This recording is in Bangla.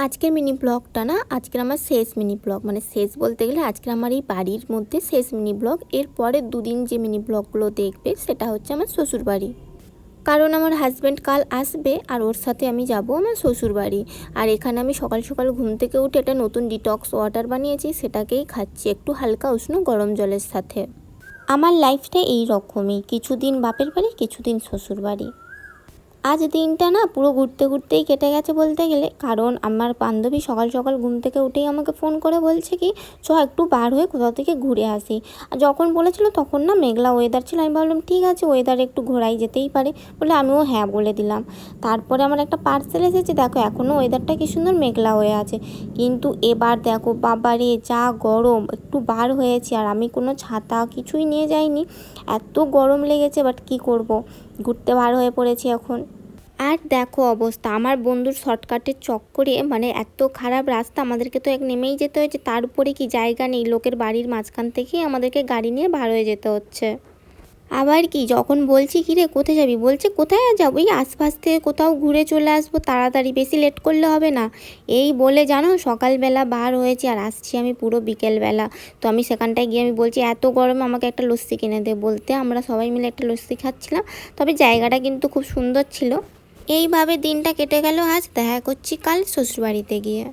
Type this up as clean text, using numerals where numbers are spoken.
আজকের মিনি ব্লগটা না আজকের আমার শেষ মিনি ব্লগ, মানে শেষ বলতে গেলে আজকের আমার এই বাড়ির মধ্যে শেষ মিনি ব্লগ। এর পরের দুদিন যে মিনি ব্লগগুলো দেখবে সেটা হচ্ছে আমার শ্বশুর বাড়ি, কারণ আমার হাজব্যান্ড কাল আসবে আর ওর সাথে আমি যাব আমার শ্বশুর বাড়ি। আর এখানে আমি সকাল সকাল ঘুম থেকে উঠে একটা নতুন ডিটক্স ওয়াটার বানিয়েছি, সেটাকেই খাচ্ছি একটু হালকা উষ্ণ গরম জলের সাথে। আমার লাইফটা এই রকমই, কিছুদিন বাপের বাড়ি কিছুদিন শ্বশুর বাড়ি। আজ দিনটা না পুরো ঘুরতে ঘুরতেই কেটে গেছে বলতে গেলে, কারণ আমার বান্ধবী সকাল সকাল ঘুম থেকে উঠেই আমাকে ফোন করে বলছে কি চ একটু বার হয়ে কোথাও থেকে ঘুরে আসি। আর যখন বলেছিল তখন না মেঘলা ওয়েদার ছিল, আমি ভাবলাম ঠিক আছে ওয়েদারে একটু ঘোরাই যেতেই পারে বলে আমিও হ্যাঁ বলে দিলাম। তারপরে আমার একটা পার্সেল এসেছে, দেখো এখনও ওয়েদারটা কি সুন্দর মেঘলা হয়ে আছে, কিন্তু এবার দেখো বাবারে যা গরম। একটু বার হয়েছি আর আমি কোনো ছাতা কিছুই নিয়ে যাইনি, এত গরম লেগেছে, বাট কি করব, ঘুরতে বার হয়ে পড়েছি এখন। আর দেখো অবস্থা, আমার বন্ধুর শর্টকাটের চক্করে মানে এত খারাপ রাস্তা, আমাদেরকে তো এক নেমেই যেতে হয়েছে, তার উপরে কি জায়গা নেই, লোকের বাড়ির মাঝখান থেকেই আমাদেরকে গাড়ি নিয়ে বার হয়ে যেতে হচ্ছে। আবার কি যখন বলছি কি রে কোথায় যাবি, বলছে কোথায় আর যাবো, এই আশপাশ থেকে কোথাও ঘুরে চলে আসবো তাড়াতাড়ি, বেশি লেট করলে হবে না। এই বলে জানো সকালবেলা বার হয়েছি আর আসছি আমি পুরো বিকেলবেলা। তো আমি সেখানটায় গিয়ে আমি বলছি এত গরমে আমাকে একটা লস্যি কিনে দে, বলতে আমরা সবাই মিলে একটা লস্যি খাচ্ছিলাম। তবে জায়গাটা কিন্তু খুব সুন্দর ছিল। এইভাবে দিনটা কেটে গেল, আজ দেখা করছি কাল শ্বশুরবাড়িতে গিয়ে।